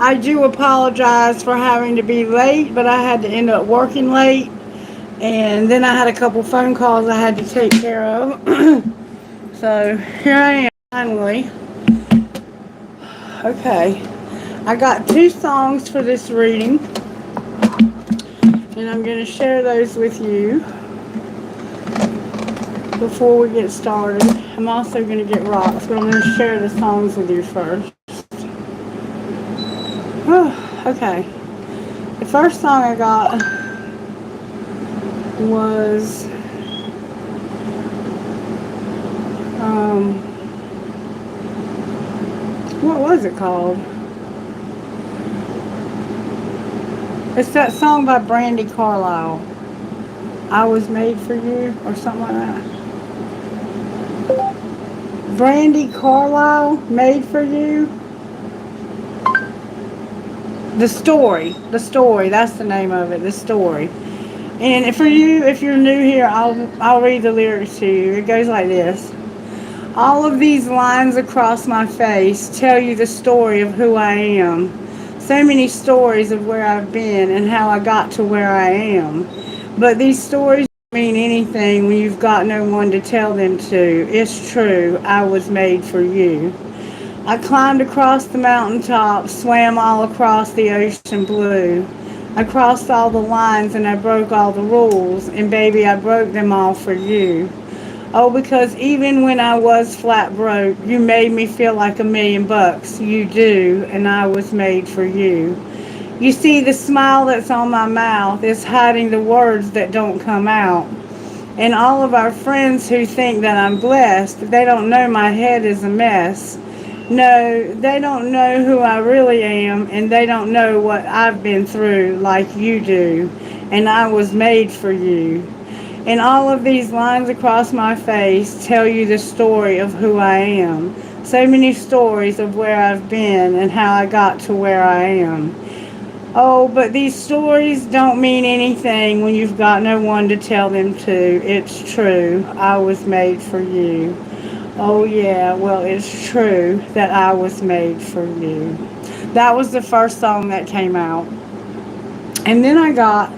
I do apologize for having to be late, but I had to end up working late. And then I had a couple phone calls I had to take care of. So here I am finally. Okay. I got two songs for this reading, and I'm going to share those with you before we get started. I'm also going to get rocks, but I'm going to share the songs with you first. Okay. The first song I got was what was it called? It's that song by Brandy Carlisle. I Was Made for You, or something like that. Brandy Carlisle, Made for You. The story, that's the name of it, The Story. And for you, if you're new here, I'll read the lyrics to you. It goes like this. All of these lines across my face tell you the story of who I am. So many stories of where I've been and how I got to where I am. But these stories don't mean anything when you've got no one to tell them to. It's true, I was made for you. I climbed across the mountaintop, swam all across the ocean blue. I crossed all the lines and I broke all the rules, and baby, I broke them all for you. Oh, because even when I was flat broke, you made me feel like $1,000,000. You do, and I was made for you. You see, the smile that's on my mouth is hiding the words that don't come out. And all of our friends who think that I'm blessed, they don't know my head is a mess. No, they don't know who I really am, and they don't know what I've been through like you do. And I was made for you. And all of these lines across my face tell you the story of who I am. So many stories of where I've been and how I got to where I am. Oh, but these stories don't mean anything when you've got no one to tell them to. It's true, I was made for you. Oh yeah, well it's true that I was made for you. That was the first song that came out. And then I got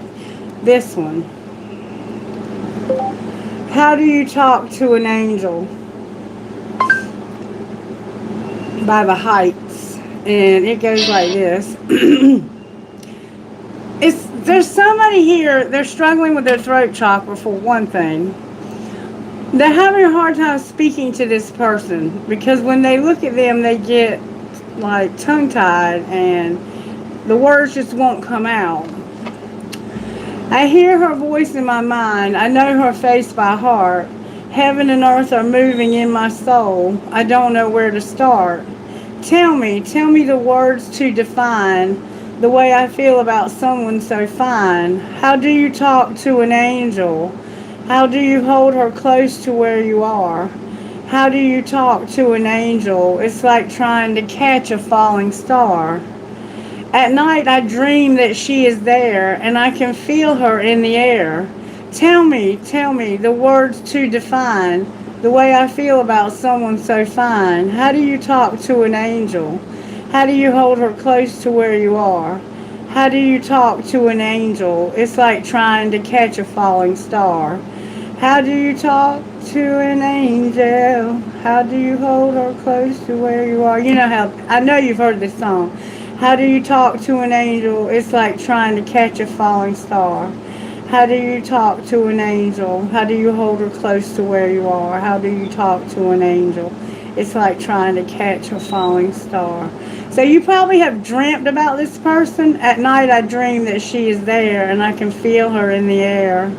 this one. How Do You Talk to an Angel by The Heights. And it goes like this. There's somebody here, they're struggling with their throat chakra for one thing. They're having a hard time speaking to this person because when they look at them, they get like tongue-tied and the words just won't come out. I hear her voice in my mind. I know her face by heart. Heaven and earth are moving in my soul. I don't know where to start. Tell me the words to define the way I feel about someone so fine. How do you talk to an angel? How do you hold her close to where you are? How do you talk to an angel? It's like trying to catch a falling star. At night I dream that she is there and I can feel her in the air. Tell me the words to define the way I feel about someone so fine. How do you talk to an angel? How do you hold her close to where you are? How do you talk to an angel? It's like trying to catch a falling star. How do you talk to an angel? How do you hold her close to where you are? You know how, I know you've heard this song. How do you talk to an angel? It's like trying to catch a falling star. How do you talk to an angel? How do you hold her close to where you are? How do you talk to an angel? It's like trying to catch a falling star. So you probably have dreamt about this person. At night I dream that she is there and I can feel her in the air.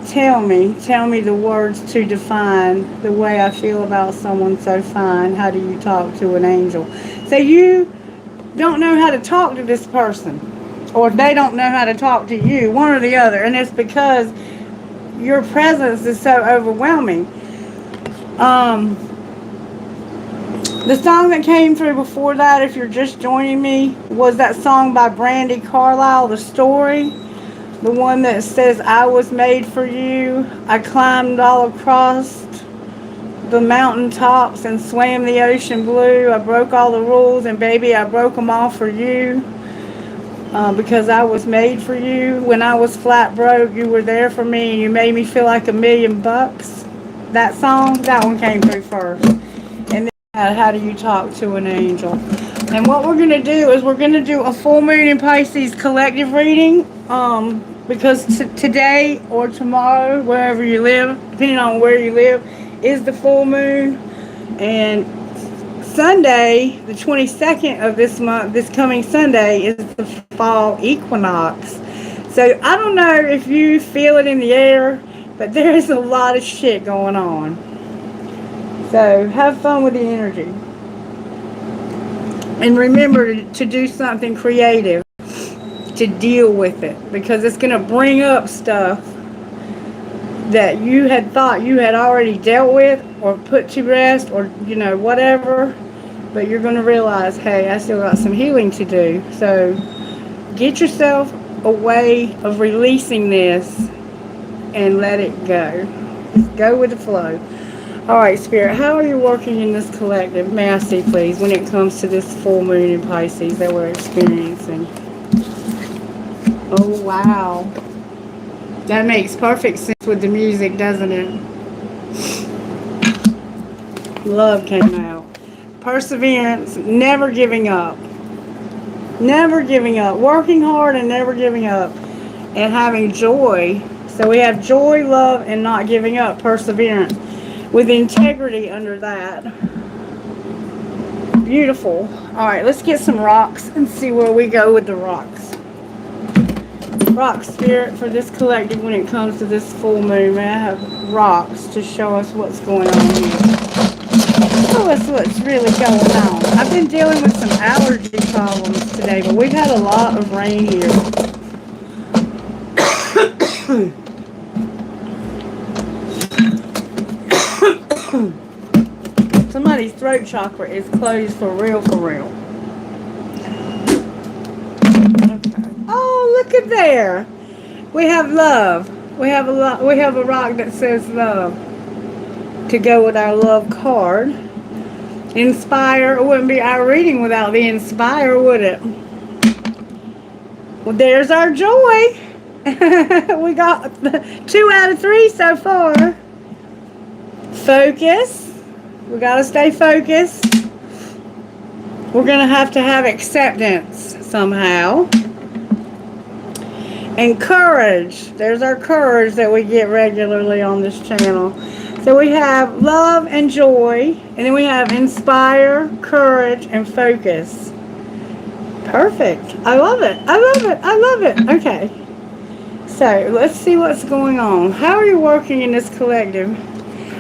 Tell me the words to define the way I feel about someone so fine. How do you talk to an angel? So you don't know how to talk to this person, or they don't know how to talk to you, one or the other, and it's because your presence is so overwhelming. The song that came through before that, if you're just joining me, was that song by Brandy Carlisle, The Story. The one that says, I was made for you. I climbed all across the mountain tops and swam the ocean blue. I broke all the rules, and baby, I broke them all for you. Because I was made for you. When I was flat broke, you were there for me, and you made me feel like $1,000,000. That song, that one came through first. And then how do you talk to an angel? And what we're going to do is we're going to do a full moon in Pisces collective reading. Because today or tomorrow, wherever you live, depending on where you live, is the full moon. And Sunday, the 22nd of this month, this coming Sunday, is the fall equinox. So I don't know if you feel it in the air, but there is a lot of shit going on. So have fun with the energy. And remember to do something creative to deal with it, because it's going to bring up stuff that you had thought you had already dealt with or put to rest, or whatever, but you're going to realize, hey, I still got some healing to do. So get yourself a way of releasing this and let it go. Just go with the flow. All right, Spirit, how are you working in this collective? May I see, please, when it comes to this full moon in Pisces that we're experiencing? Oh, wow. That makes perfect sense with the music, doesn't it? Love came out. Perseverance, never giving up. Never giving up. Working hard and never giving up. And having joy. So we have joy, love, and not giving up. Perseverance. With integrity under that. Beautiful. Alright, let's get some rocks and see where we go with the rocks. Rock, Spirit, for this collective when it comes to this full moon. May I have rocks to show us what's going on here? Show us what's really going on. I've been dealing with some allergy problems today, but we've had a lot of rain here. Somebody's throat chakra is closed for real, for real. Okay. Oh, look at there. We have love. We have a rock that says love to go with our love card. Inspire. It wouldn't be our reading without the inspire, would it? Well, there's our joy. We got 2 out of 3 so far. Focus. We got to stay focused. We're going to have acceptance somehow. And courage. There's our courage that we get regularly on this channel. So we have love and joy. And then we have inspire, courage, and focus. Perfect. I love it. I love it. I love it. Okay. So let's see what's going on. How are you working in this collective?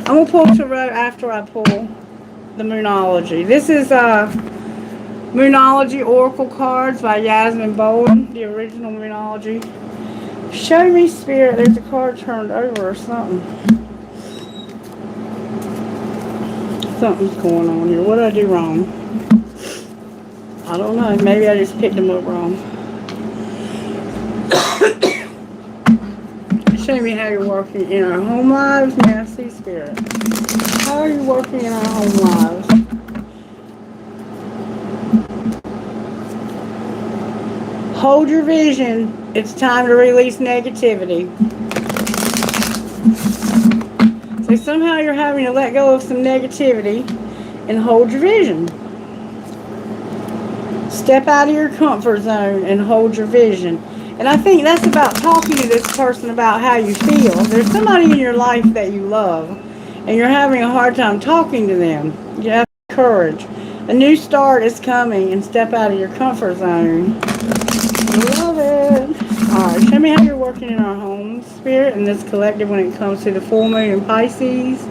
I'm going to pull tarot after I pull the Moonology. This is Moonology Oracle Cards by Yasmin Bowen, the original Moonology. Show me, Spirit, there's a card turned over or something. Something's going on here. What did I do wrong? I don't know. Maybe I just picked them up wrong. Show me how you're working in our home lives. May I see, Spirit? How are you working in our home lives? Hold your vision. It's time to release negativity. So somehow you're having to let go of some negativity and hold your vision. Step out of your comfort zone and hold your vision. And I think that's about talking to this person about how you feel. There's somebody in your life that you love, and you're having a hard time talking to them. You have courage. A new start is coming, and step out of your comfort zone. Love it. Alright, show me how you're working in our home, Spirit, and this collective when it comes to the full moon in Pisces.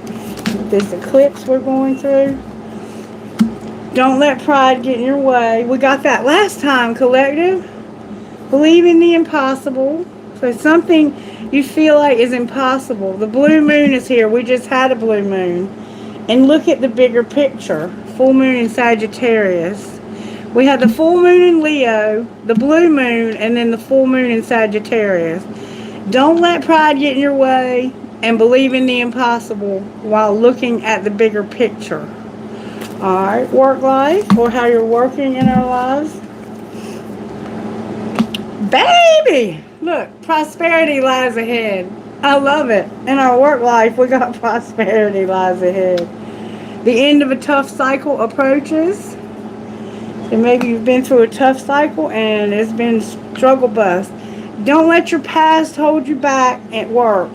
This eclipse we're going through. Don't let pride get in your way. We got that last time, collective. Believe in the impossible. So something you feel like is impossible. The blue moon is here. We just had a blue moon. And look at the bigger picture. Full moon in Sagittarius. We had the full moon in Leo, the blue moon, and then the full moon in Sagittarius. Don't let pride get in your way. and believe in the impossible while looking at the bigger picture. Alright, work life, or how you're working in our lives. Baby! Look, prosperity lies ahead. I love it. In our work life, we got prosperity lies ahead. The end of a tough cycle approaches. And maybe you've been through a tough cycle and it's been struggle bust. Don't let your past hold you back at work.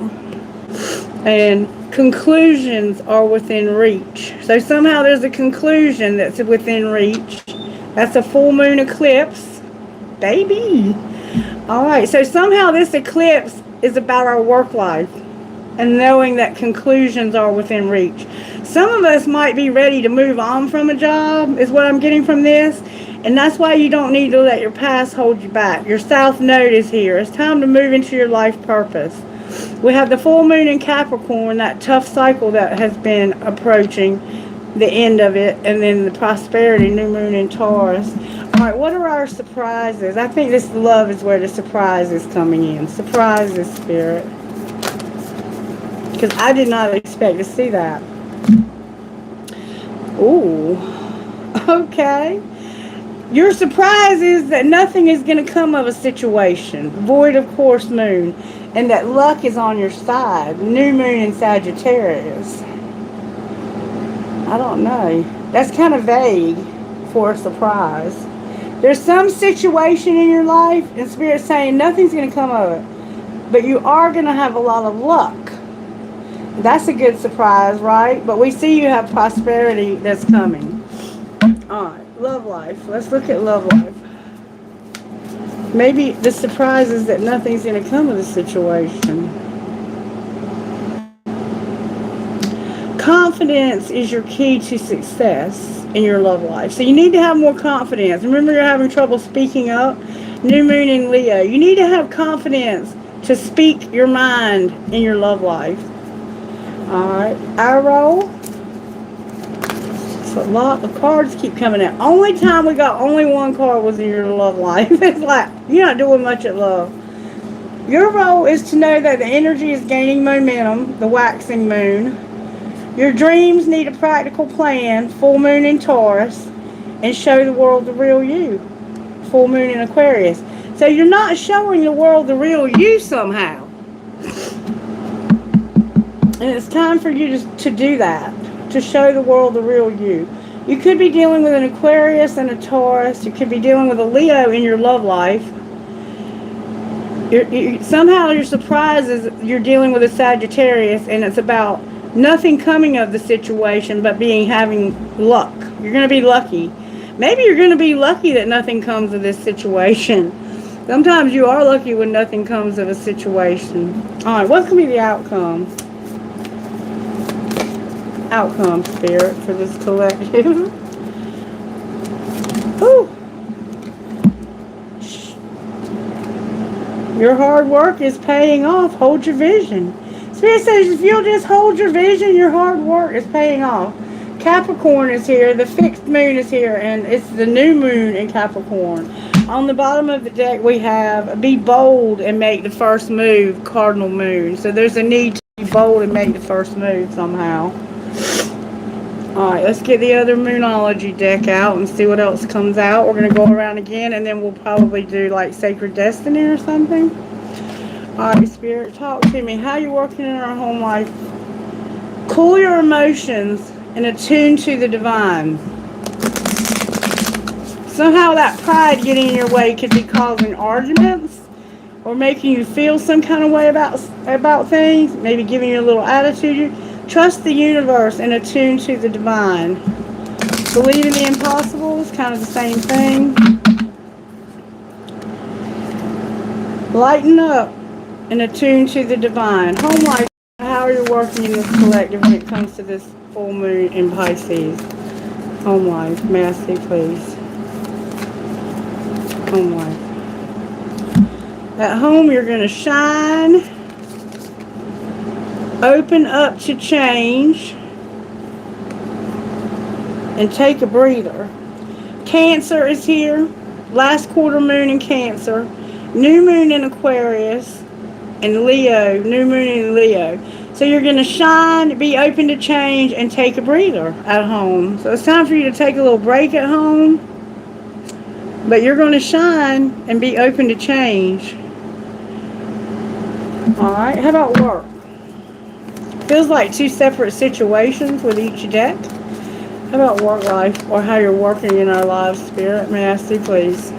And conclusions are within reach. So somehow there's a conclusion that's within reach. That's a full moon eclipse. Baby. Alright, so somehow this eclipse is about our work life and knowing that conclusions are within reach. Some of us might be ready to move on from a job, is what I'm getting from this. And that's why you don't need to let your past hold you back. Your South Node is here. It's time to move into your life purpose. We have the full moon in Capricorn, that tough cycle that has been approaching the end of it. And then the prosperity, new moon in Taurus. Alright, what are our surprises? I think this love is where the surprise is coming in. Surprises, Spirit. Because I did not expect to see that. Ooh. Okay. Your surprise is that nothing is going to come of a situation. Void of course moon. And that luck is on your side. New moon in Sagittarius. I don't know. That's kind of vague for a surprise. There's some situation in your life, and Spirit's saying nothing's going to come of it. But you are going to have a lot of luck. That's a good surprise, right? But we see you have prosperity that's coming. Alright, love life. Let's look at love life. Maybe the surprise is that nothing's going to come of the situation. Confidence is your key to success in your love life. So you need to have more confidence. Remember, you're having trouble speaking up. New moon in Leo. You need to have confidence to speak your mind in your love life. Alright, arrow. So a lot of cards keep coming out. Only time we got only one card was in your love life. It's like, you're not doing much at love. Your role is to know that the energy is gaining momentum, the waxing moon. Your dreams need a practical plan, full moon in Taurus, and show the world the real you, full moon in Aquarius. So you're not showing the world the real you somehow. And it's time for you to do that, to show the world the real you. You could be dealing with an Aquarius and a Taurus. You could be dealing with a Leo in your love life. Somehow your surprise is you're dealing with a Sagittarius, and it's about nothing coming of the situation, but having luck. You're going to be lucky. Maybe you're going to be lucky that nothing comes of this situation. Sometimes you are lucky when nothing comes of a situation. Alright, what's going to be the outcome? Outcome, Spirit, for this collective. Ooh. Your hard work is paying off. Hold your vision. Spirit says if you'll just hold your vision, your hard work is paying off. Capricorn is here. The fixed moon is here. And it's the new moon in Capricorn. On the bottom of the deck we have be bold and make the first move, cardinal moon. So there's a need to be bold and make the first move somehow. Alright, let's get the other Moonology deck out and see what else comes out. We're going to go around again, and then we'll probably do like Sacred Destiny or something. Alright, Spirit, talk to me. How are you working in our home life? Cool your emotions and attune to the divine. Somehow that pride getting in your way could be causing arguments or making you feel some kind of way about things, maybe giving you a little attitude. Trust the universe and attune to the divine. Believe in the impossible is kind of the same thing. Lighten up and attune to the divine. Home life, how are you working in this collective when it comes to this full moon in Pisces? Home life, may I see please? Home life. At home you're going to shine. Open up to change and take a breather. Cancer is here. Last quarter moon in Cancer. New moon in Aquarius and Leo. New moon in Leo. So you're going to shine, be open to change, and take a breather at home. So it's time for you to take a little break at home. But you're going to shine and be open to change. Alright, how about work? Feels like two separate situations with each deck. How about work life, or how you're working in our lives, Spirit? May I see, please?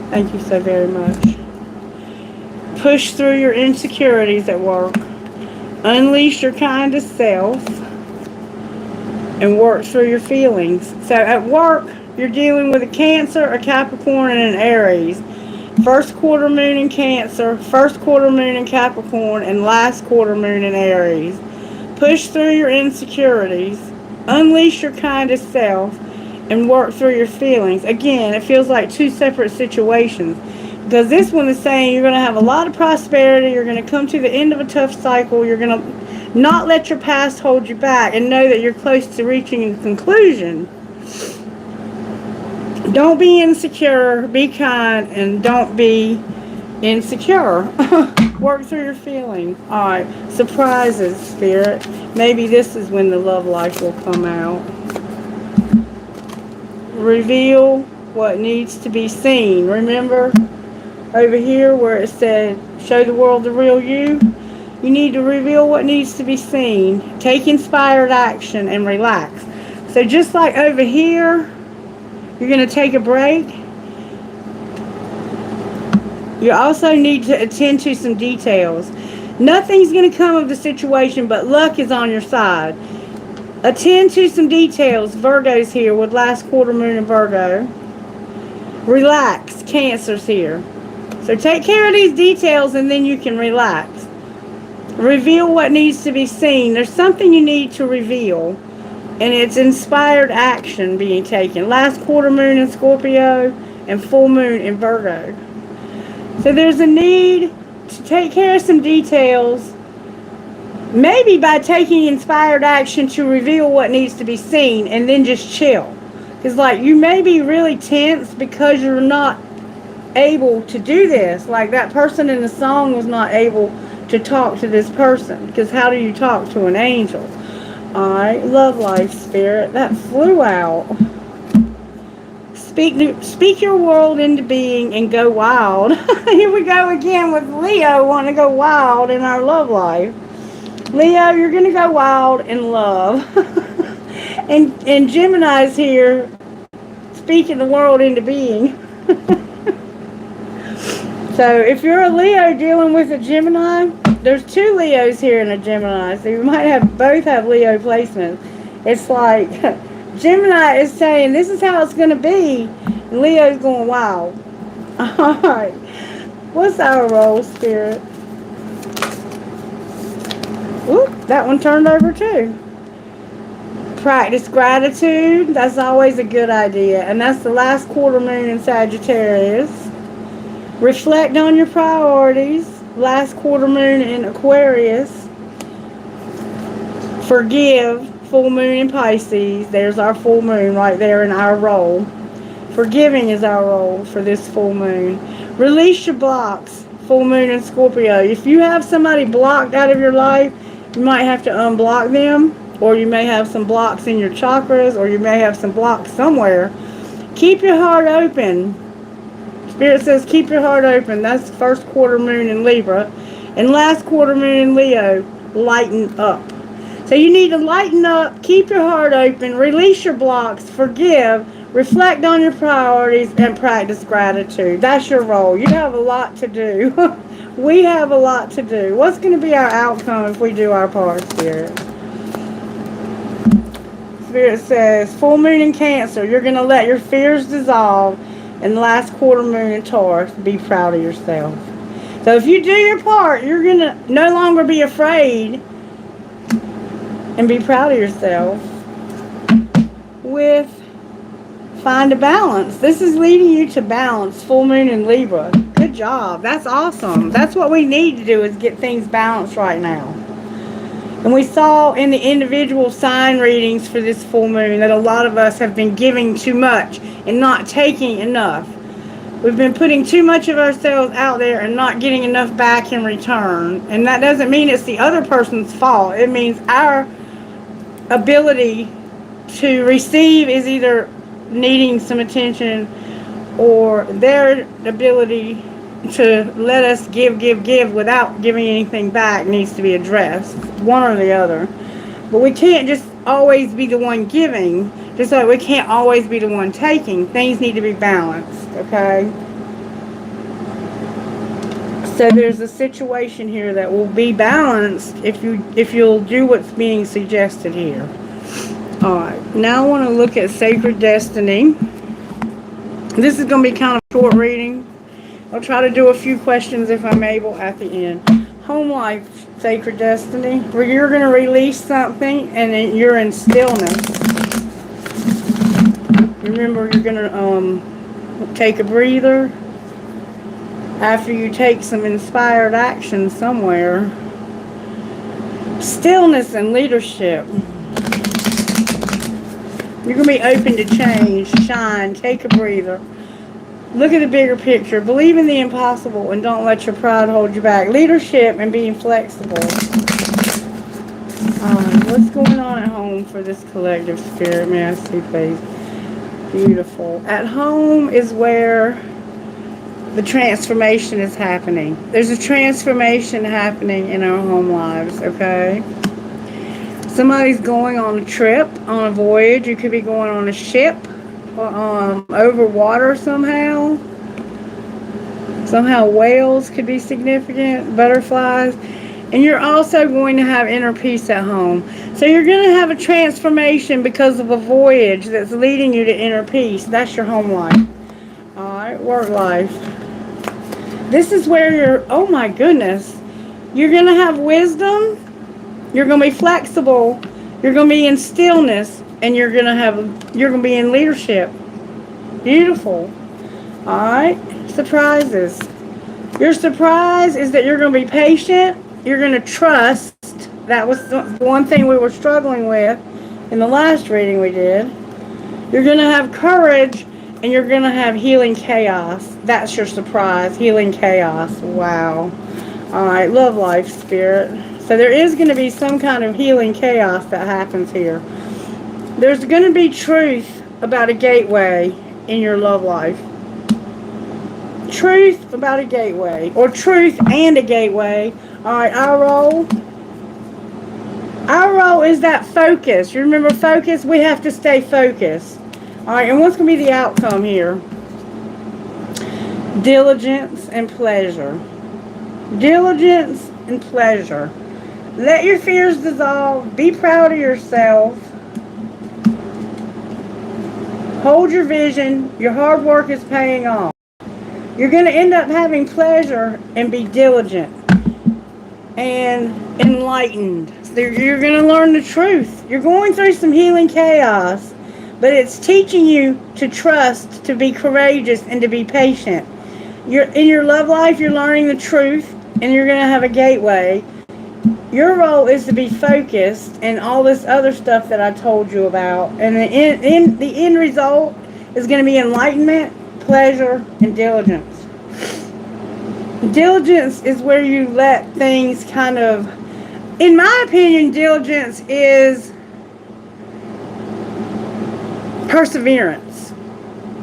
Thank you so very much. Push through your insecurities at work. Unleash your kindest self. And work through your feelings. So at work, you're dealing with a Cancer, a Capricorn, and an Aries. First quarter moon in Cancer, first quarter moon in Capricorn, and last quarter moon in Aries. Push through your insecurities, unleash your kindest self, and work through your feelings. Again, it feels like two separate situations. Because this one is saying you're going to have a lot of prosperity, you're going to come to the end of a tough cycle, you're going to not let your past hold you back, and know that you're close to reaching a conclusion. Don't be insecure, be kind, and don't be insecure. Work through your feelings. Alright, surprises, Spirit. Maybe this is when the love life will come out. Reveal what needs to be seen. Remember over here where it said, show the world the real you? You need to reveal what needs to be seen. Take inspired action and relax. So just like over here, you're going to take a break. You also need to attend to some details. Nothing's going to come of the situation, but luck is on your side. Attend to some details. Virgo's here with last quarter moon in Virgo. Relax. Cancer's here. So take care of these details and then you can relax. Reveal what needs to be seen. There's something you need to reveal. And it's inspired action being taken. Last quarter moon in Scorpio and full moon in Virgo. So there's a need to take care of some details. Maybe by taking inspired action to reveal what needs to be seen and then just chill. Because like you may be really tense because you're not able to do this. Like that person in the song was not able to talk to this person. Because how do you talk to an angel? Alright, love life, Spirit. That flew out. Speak your world into being and go wild. Here we go again with Leo wanting to go wild in our love life. Leo, you're going to go wild in love. and Gemini's here speaking the world into being. So if you're a Leo dealing with a Gemini, there's two Leos here in a Gemini, so you might both have Leo placements. It's like Gemini is saying this is how it's going to be, and Leo's going wild. Alright, what's our role, Spirit? Oop, that one turned over too. Practice gratitude. That's always a good idea, and that's the last quarter moon in Sagittarius. Reflect on your priorities. Last quarter moon in Aquarius. Forgive. Full moon in Pisces. There's our full moon right there in our role. Forgiving is our role for this full moon. Release your blocks. Full moon in Scorpio. If you have somebody blocked out of your life, you might have to unblock them. Or you may have some blocks in your chakras. Or you may have some blocks somewhere. Keep your heart open. Spirit says keep your heart open. That's first quarter moon in Libra. And last quarter moon in Leo, lighten up. So you need to lighten up, keep your heart open, release your blocks, forgive, reflect on your priorities, and practice gratitude. That's your role. You have a lot to do. We have a lot to do. What's going to be our outcome if we do our part, Spirit? Spirit says, full moon in Cancer, you're going to let your fears dissolve. And last quarter moon in Taurus, be proud of yourself. So if you do your part, you're going to no longer be afraid and be proud of yourself. With find a balance. This is leading you to balance. Full moon in Libra. Good job. That's awesome. That's what we need to do is get things balanced right now. And we saw in the individual sign readings for this full moon that a lot of us have been giving too much and not taking enough. We've been putting too much of ourselves out there and not getting enough back in return. And that doesn't mean it's the other person's fault. It means our ability to receive is either needing some attention, or their ability to let us give without giving anything back needs to be addressed. One or the other. But we can't just always be the one giving, just like we can't always be the one taking. Things need to be balanced, okay? So there's a situation here that will be balanced if you'll do what's being suggested here. Alright, now I want to look at Sacred Destiny. This is going to be kind of a short reading. I'll try to do a few questions if I'm able at the end. Home life, Sacred Destiny, where you're going to release something and then you're in stillness. Remember, you're going to take a breather after you take some inspired action somewhere. Stillness and leadership. You're going to be open to change, shine, take a breather. Look at the bigger picture. Believe in the impossible and don't let your pride hold you back. Leadership and being flexible. What's going on at home for this collective spirit? May I see, please? Beautiful. At home is where the transformation is happening. There's a transformation happening in our home lives, okay? Somebody's going on a trip, on a voyage. You could be going on a ship, over water somehow. Somehow whales could be significant, butterflies. And you're also going to have inner peace at home. So you're going to have a transformation because of a voyage that's leading you to inner peace. That's your home life. Alright, work life. This is where you're, oh my goodness, you're going to have wisdom. You're going to be flexible. You're going to be in stillness. And you're going to be in leadership. Beautiful. Alright. Surprises. Your surprise is that you're going to be patient. You're going to trust. That was the one thing we were struggling with in the last reading we did. You're going to have courage. And you're going to have healing chaos. That's your surprise. Healing chaos. Wow. Alright. Love life, spirit. So there is going to be some kind of healing chaos that happens here. There's going to be truth about a gateway in your love life. Truth about a gateway. Or truth and a gateway. Alright, our role. Our role is that focus. You remember focus? We have to stay focused. Alright, and what's going to be the outcome here? Diligence and pleasure. Diligence and pleasure. Let your fears dissolve. Be proud of yourself. Hold your vision. Your hard work is paying off. You're going to end up having pleasure and be diligent and enlightened. So you're going to learn the truth. You're going through some healing chaos, but it's teaching you to trust, to be courageous, and to be patient. In your love life, you're learning the truth, and you're going to have a gateway. Your role is to be focused and all this other stuff that I told you about. And the end result is going to be enlightenment, pleasure, and diligence. Diligence is where you let things kind of, in my opinion, diligence is perseverance.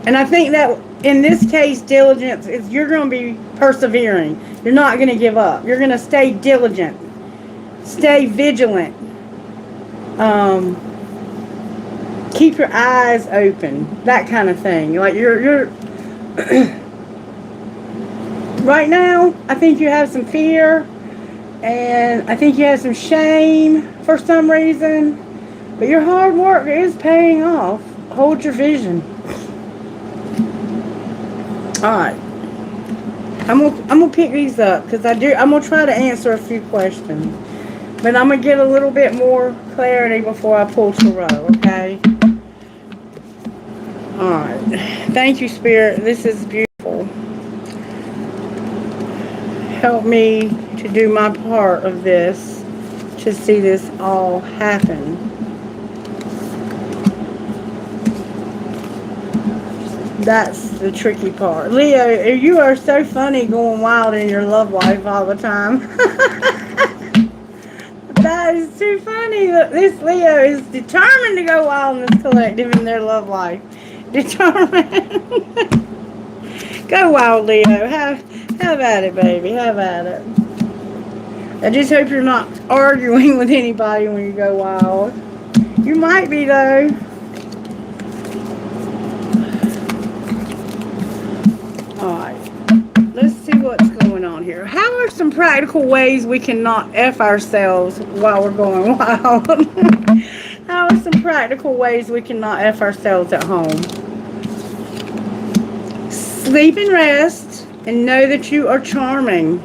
And I think that in this case, diligence is you're going to be persevering. You're not going to give up. You're going to stay diligent. Stay vigilant. Keep your eyes open. That kind of thing. Like you're right now, I think you have some fear. And I think you have some shame for some reason. But your hard work is paying off. Hold your vision. Alright. I'm gonna pick these up because I'm gonna try to answer a few questions. But I'm going to get a little bit more clarity before I pull tarot, okay? Alright. Thank you, Spirit. This is beautiful. Help me to do my part of this, to see this all happen. That's the tricky part. Leo, you are so funny going wild in your love life all the time. That is too funny. This Leo is determined to go wild in this collective in their love life. Determined. Go wild, Leo. Have at it, baby. Have at it. I just hope you're not arguing with anybody when you go wild. You might be, though. Alright. Let's see what's going on here. How are some practical ways we can not F ourselves while we're going wild? How are some practical ways we can not F ourselves at home? Sleep and rest and know that you are charming.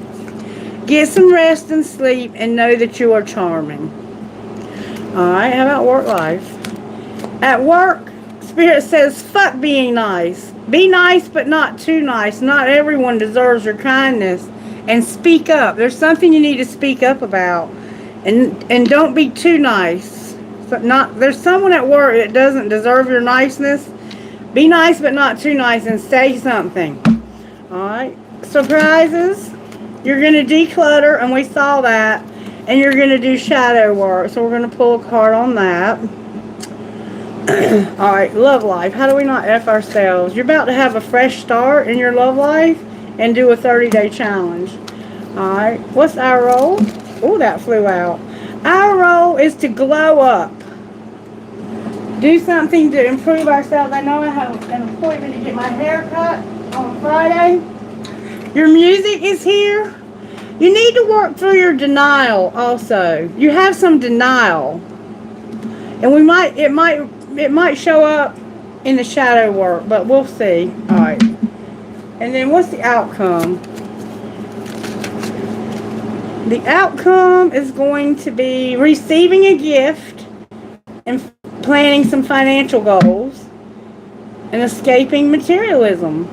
Get some rest and sleep and know that you are charming. Alright, how about work life? At work, Spirit says, fuck being nice. Be nice, but not too nice. Not everyone deserves your kindness. And speak up. There's something you need to speak up about. And don't be too nice. There's someone at work that doesn't deserve your niceness. Be nice, but not too nice, and say something. Alright? Surprises. You're going to declutter, and we saw that. And you're going to do shadow work. So we're going to pull a card on that. Alright, love life. How do we not F ourselves? You're about to have a fresh start in your love life and do a 30-day challenge. Alright, what's our role? Oh, that flew out. Our role is to glow up. Do something to improve ourselves. I know I have an appointment to get my hair cut on Friday. Your music is here. You need to work through your denial also. You have some denial. And it might show up in the shadow work, but we'll see. Alright. And then what's the outcome? The outcome is going to be receiving a gift and planning some financial goals and escaping materialism.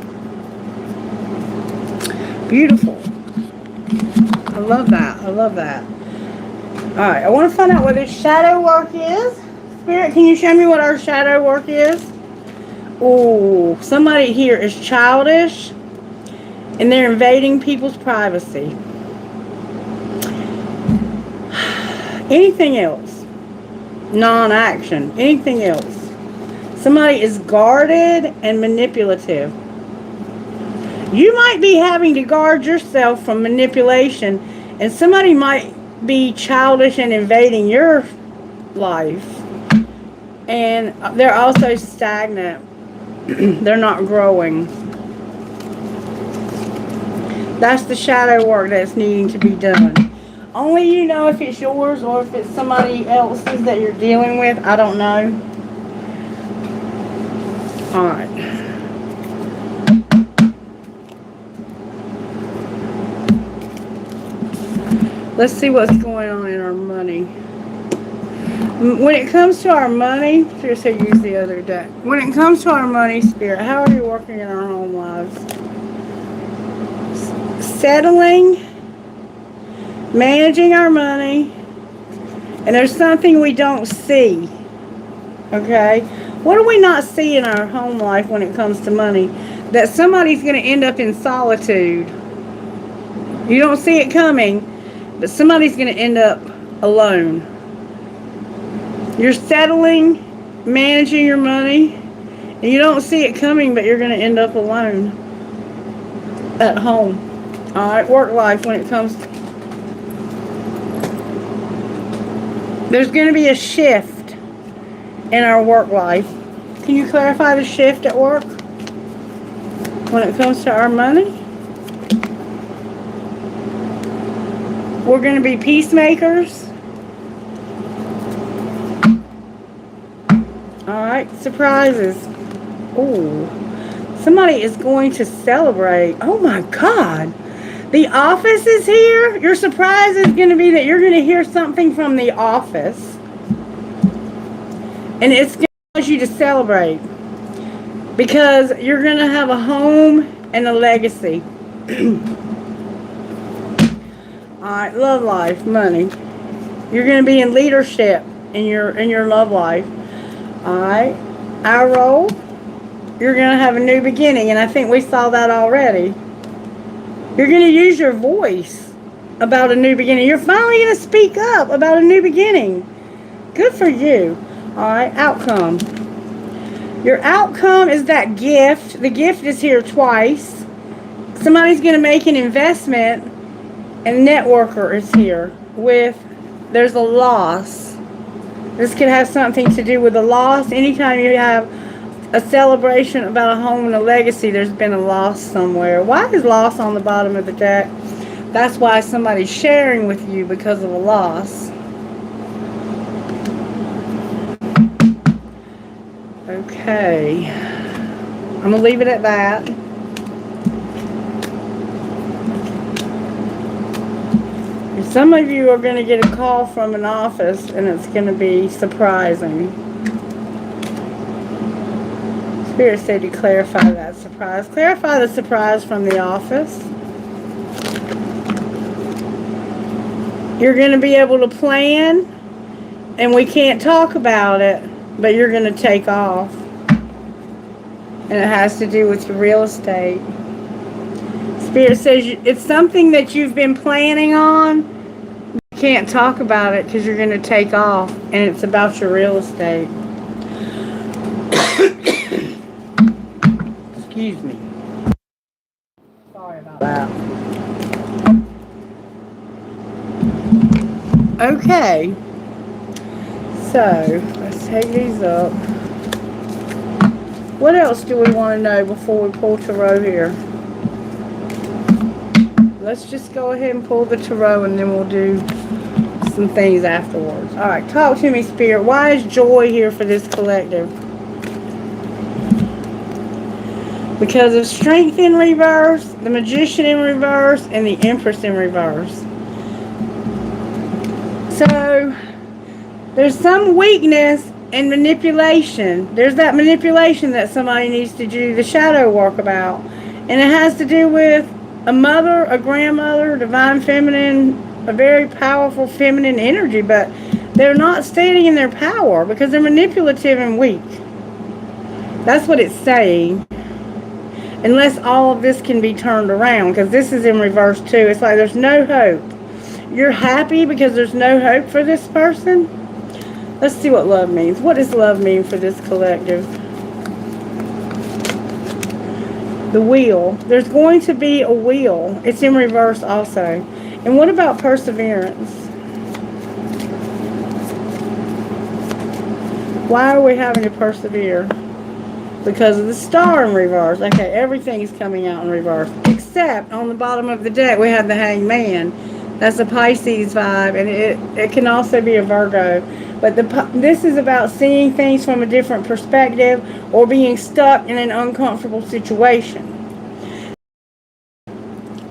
Beautiful. I love that. I love that. Alright, I want to find out what this shadow work is. Spirit, can you show me what our shadow work is? Oh, somebody here is childish and they're invading people's privacy. Anything else? Non-action. Anything else? Somebody is guarded and manipulative. You might be having to guard yourself from manipulation, and somebody might be childish and invading your life. And they're also stagnant. They're not growing. That's the shadow work that's needing to be done. Only you know if it's yours or if it's somebody else's that you're dealing with. I don't know. Alright. Let's see what's going on in our money. When it comes to our money, here's how you use the other deck. When it comes to our money, Spirit, how are you working in our home lives? Settling, managing our money, and there's something we don't see. Okay? What do we not see in our home life when it comes to money? That somebody's going to end up in solitude. You don't see it coming, but somebody's going to end up alone. You're settling, managing your money, and you don't see it coming, but you're going to end up alone at home. Alright, work life when it comes to... There's going to be a shift in our work life. Can you clarify the shift at work when it comes to our money? We're going to be peacemakers. Alright, surprises. Ooh, somebody is going to celebrate. Oh my God. The office is here. Your surprise is going to be that you're going to hear something from the office. And it's going to cause you to celebrate. Because you're going to have a home and a legacy. Alright, love life, money. You're going to be in leadership in your love life. Alright, our role. you're going to have a new beginning. And I think we saw that already. You're going to use your voice about a new beginning. You're finally going to speak up about a new beginning. Good for you. All right, outcome. Your outcome is that gift. The gift is here twice. Somebody's going to make an investment, and networker is here with, there's a loss. This could have something to do with a loss. Anytime you have a celebration about a home and a legacy, there's been a loss somewhere. Why is loss on the bottom of the deck? That's why somebody's sharing with you because of a loss. Okay. I'm going to leave it at that. And some of you are going to get a call from an office, and it's going to be surprising. Spirit said to clarify that surprise. Clarify the surprise from the office. You're going to be able to plan, and we can't talk about it, but you're going to take off. And it has to do with your real estate. Spirit says it's something that you've been planning on. You can't talk about it because you're going to take off, and it's about your real estate. Excuse me. Sorry about that. Okay. So, let's take these up. What else do we want to know before we pull tarot here? Let's just go ahead and pull the tarot, and then we'll do some things afterwards. Alright, talk to me, Spirit. Why is joy here for this collective? Because of Strength in reverse, the Magician in reverse, and the Empress in reverse. So, there's some weakness and manipulation. There's that manipulation that somebody needs to do the shadow work about. And it has to do with a mother, a grandmother, divine feminine, a very powerful feminine energy. But they're not standing in their power because they're manipulative and weak. That's what it's saying. Unless all of this can be turned around. Because this is in reverse too. It's like there's no hope. You're happy because there's no hope for this person. Let's see what love means. What does love mean for this collective? The wheel. There's going to be a wheel. It's in reverse also. And what about perseverance? Why are we having to persevere? Because of the star in reverse. Okay, everything's coming out in reverse. Except on the bottom of the deck we have the Hangman. That's a Pisces vibe, and it can also be a Virgo. But this is about seeing things from a different perspective or being stuck in an uncomfortable situation.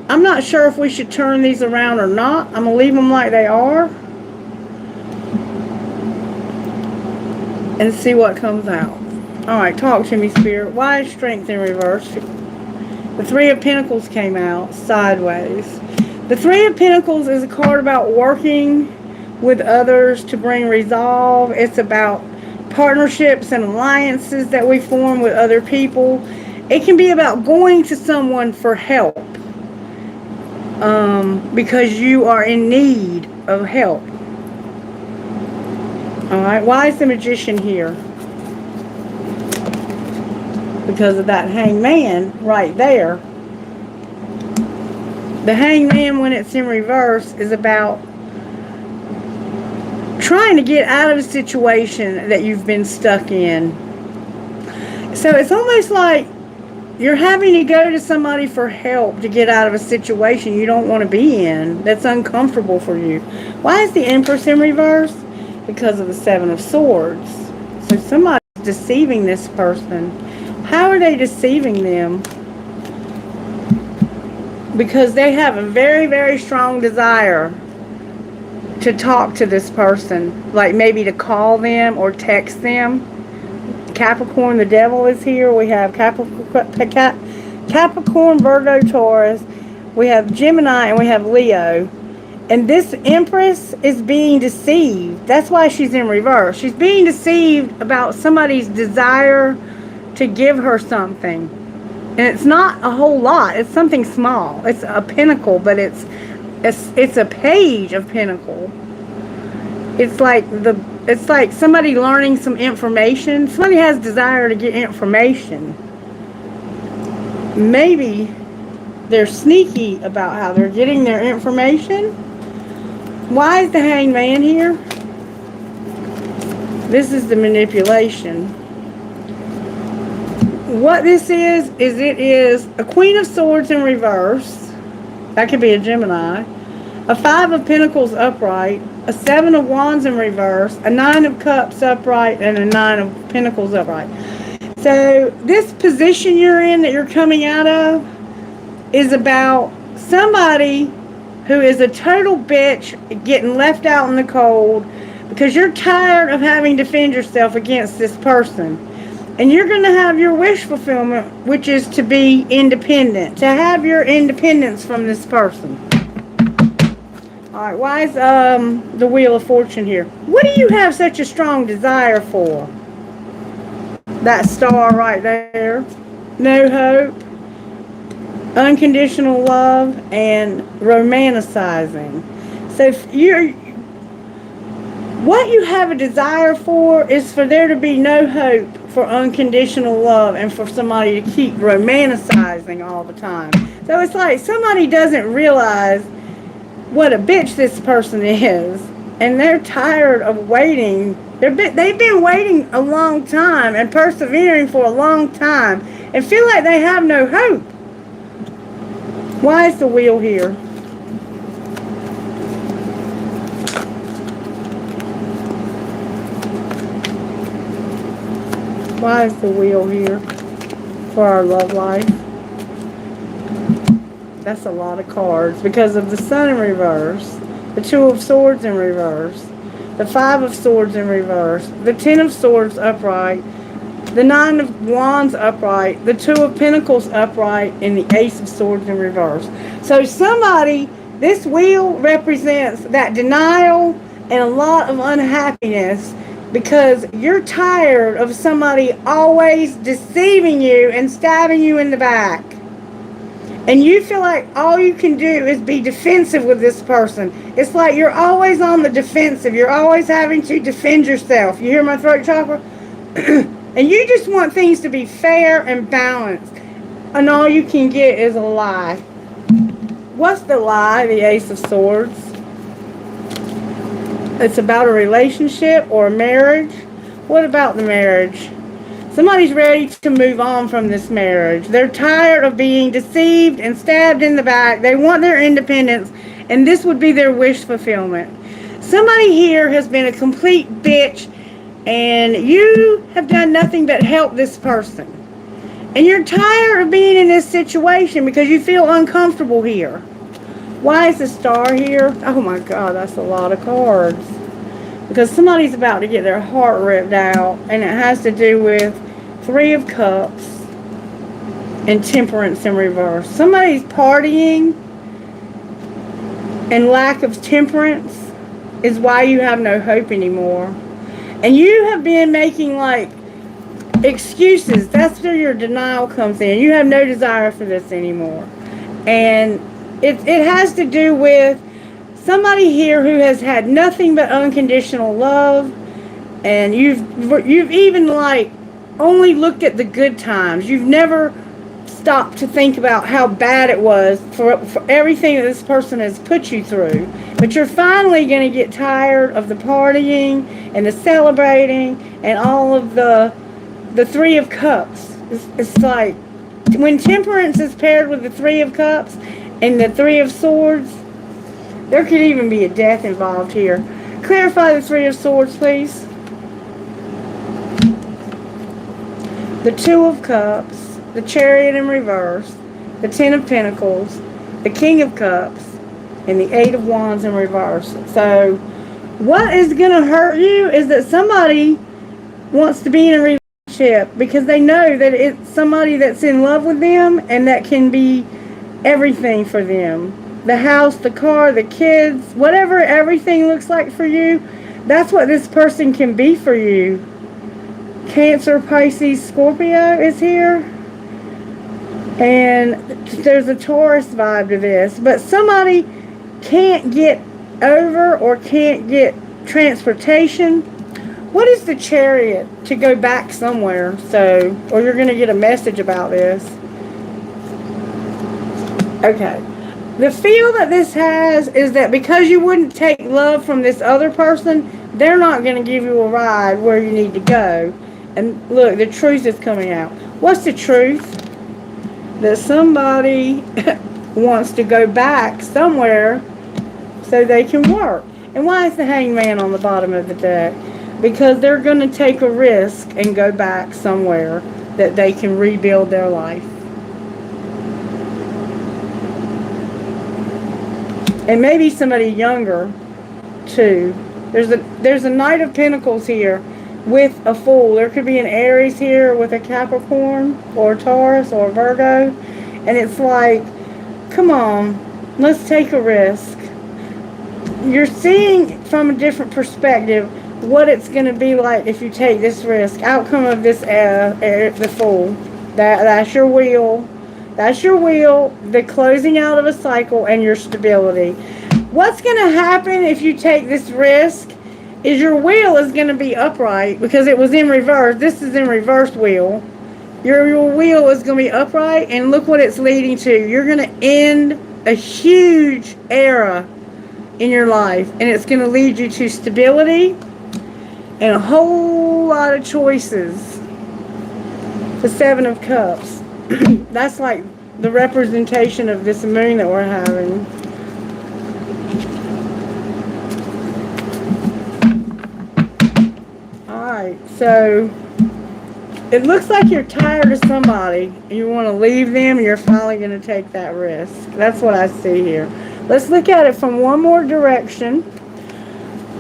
I'm not sure if we should turn these around or not. I'm going to leave them like they are and see what comes out. Alright, talk to me, Spirit. Why is Strength in reverse? The Three of Pentacles came out sideways. The Three of Pentacles is a card about working with others to bring resolve. It's about partnerships and alliances that we form with other people. It can be about going to someone for help because you are in need of help. Alright, why is the Magician here? Because of that Hangman right there. The Hangman, when it's in reverse, is about trying to get out of a situation that you've been stuck in. So it's almost like you're having to go to somebody for help to get out of a situation you don't want to be in, that's uncomfortable for you. Why is the Empress in reverse? Because of the Seven of Swords. So somebody's deceiving this person. How are they deceiving them? Because they have a very, very strong desire to talk to this person. Like maybe to call them or text them. Capricorn, the devil is here. We have Capricorn, Virgo, Taurus. We have Gemini, and we have Leo. And this Empress is being deceived. That's why she's in reverse. She's being deceived about somebody's desire to give her something. And it's not a whole lot. It's something small. It's a pinnacle, but it's a page of pinnacle. It's like somebody learning some information. Somebody has desire to get information. Maybe they're sneaky about how they're getting their information. Why is the Hanged Man here? This is the manipulation. What this is it is a Queen of Swords in reverse. That could be a Gemini. A 5 of Pentacles upright. A 7 of Wands in reverse. A 9 of Cups upright. And a 9 of Pentacles upright. So this position you're in that you're coming out of is about somebody who is a total bitch getting left out in the cold because you're tired of having to defend yourself against this person. And you're going to have your wish fulfillment, which is to be independent. To have your independence from this person. Alright, why is the Wheel of Fortune here? What do you have such a strong desire for? That star right there. No hope. Unconditional love and romanticizing. So if what you have a desire for is for there to be no hope for unconditional love and for somebody to keep romanticizing all the time. So it's like somebody doesn't realize what a bitch this person is, and they're tired of waiting. They've been waiting a long time and persevering for a long time and feel like they have no hope. Why is the Wheel here? Why is the Wheel here for our love life? That's a lot of cards. Because of the Sun in reverse, the 2 of Swords in reverse, the 5 of Swords in reverse, the 10 of Swords upright, the 9 of Wands upright, the 2 of Pentacles upright, and the Ace of Swords in reverse. So somebody, this Wheel represents that denial and a lot of unhappiness because you're tired of somebody always deceiving you and stabbing you in the back. And you feel like all you can do is be defensive with this person. It's like you're always on the defensive. You're always having to defend yourself. You hear my throat chakra? And you just want things to be fair and balanced. And all you can get is a lie. What's the lie? The Ace of Swords. It's about a relationship or a marriage. What about the marriage? Somebody's ready to move on from this marriage. They're tired of being deceived and stabbed in the back. They want their independence, and this would be their wish fulfillment. Somebody here has been a complete bitch, and you have done nothing but help this person. And you're tired of being in this situation because you feel uncomfortable here. Why is the Star here? Oh my God, that's a lot of cards. Because somebody's about to get their heart ripped out, and it has to do with 3 of Cups and Temperance in reverse. Somebody's partying, and lack of temperance is why you have no hope anymore. And you have been making like excuses. That's where your denial comes in. You have no desire for this anymore. And it has to do with somebody here who has had nothing but unconditional love, and you've even like only looked at the good times. You've never stopped to think about how bad it was for everything that this person has put you through. But you're finally going to get tired of the partying and the celebrating and all of the 3 of Cups. It's like when Temperance is paired with the 3 of Cups and the 3 of Swords, there could even be a death involved here. Clarify the 3 of Swords, please. The 2 of Cups, the Chariot in reverse, the 10 of Pentacles, the King of Cups, and the 8 of Wands in reverse. So, what is going to hurt you is that somebody wants to be in a relationship because they know that it's somebody that's in love with them and that can be everything for them. The house, the car, the kids, whatever everything looks like for you, that's what this person can be for you. Cancer, Pisces, Scorpio is here. And there's a Taurus vibe to this. But somebody can't get over or can't get transportation. What is the Chariot? To go back somewhere. So, or you're going to get a message about this. Okay. The feel that this has is that because you wouldn't take love from this other person, they're not going to give you a ride where you need to go. And look, the truth is coming out. What's the truth? That somebody wants to go back somewhere so they can work. And why is the Hangman on the bottom of the deck? Because they're going to take a risk and go back somewhere that they can rebuild their life. And maybe somebody younger too. There's a Knight of Pentacles here with a Fool. There could be an Aries here with a Capricorn or a Taurus or a Virgo. And it's like, come on, let's take a risk. You're seeing from a different perspective what it's going to be like if you take this risk. Outcome of this, the Fool. That's your wheel. That's your wheel, the closing out of a cycle, and your stability. What's going to happen if you take this risk is your wheel is going to be upright because it was in reverse. This is in reverse wheel. Your wheel is going to be upright, and look what it's leading to. You're going to end a huge era in your life, and it's going to lead you to stability and a whole lot of choices. The Seven of Cups. That's like the representation of this moon that we're having. Alright, so it looks like you're tired of somebody. You want to leave them, and you're finally going to take that risk. That's what I see here. Let's look at it from one more direction.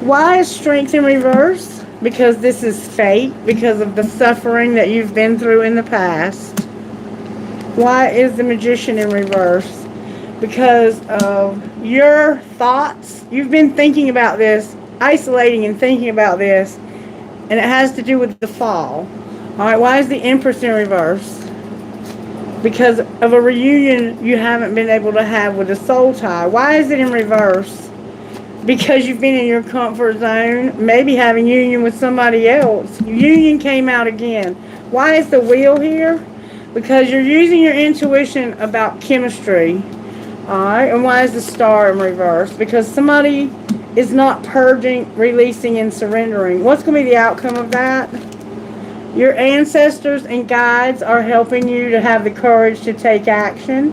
Why is Strength in reverse? Because this is fate, because of the suffering that you've been through in the past. Why is the Magician in reverse? Because of your thoughts. You've been thinking about this, isolating and thinking about this, and it has to do with the fall. Alright, why is the Empress in reverse? Because of a reunion you haven't been able to have with a soul tie. Why is it in reverse? Because you've been in your comfort zone, maybe having union with somebody else. Union came out again. Why is the Wheel here? Because you're using your intuition about chemistry. Alright, and why is the Star in reverse? Because somebody is not purging, releasing, and surrendering. What's going to be the outcome of that? Your ancestors and guides are helping you to have the courage to take action.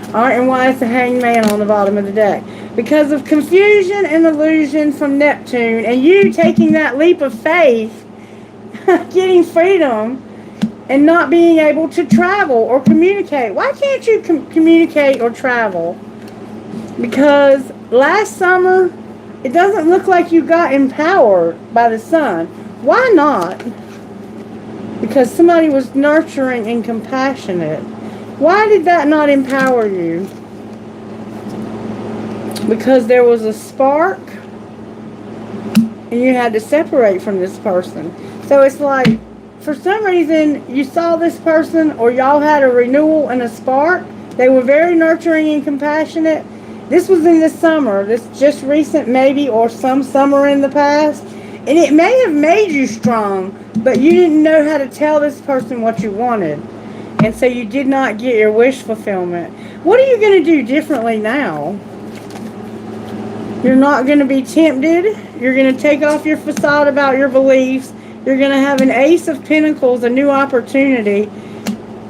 Alright, and why is the Hangman on the bottom of the deck? Because of confusion and illusion from Neptune, and you taking that leap of faith, getting freedom, and not being able to travel or communicate. Why can't you communicate or travel? Because last summer, it doesn't look like you got empowered by the sun. Why not? Because somebody was nurturing and compassionate. Why did that not empower you? Because there was a spark, and you had to separate from this person. So it's like, for some reason, you saw this person, or y'all had a renewal and a spark. They were very nurturing and compassionate. This was in the summer, this just recent maybe, or some summer in the past. And it may have made you strong, but you didn't know how to tell this person what you wanted. And so you did not get your wish fulfillment. What are you going to do differently now? You're not going to be tempted. You're going to take off your facade about your beliefs. You're going to have an Ace of Pentacles, a new opportunity.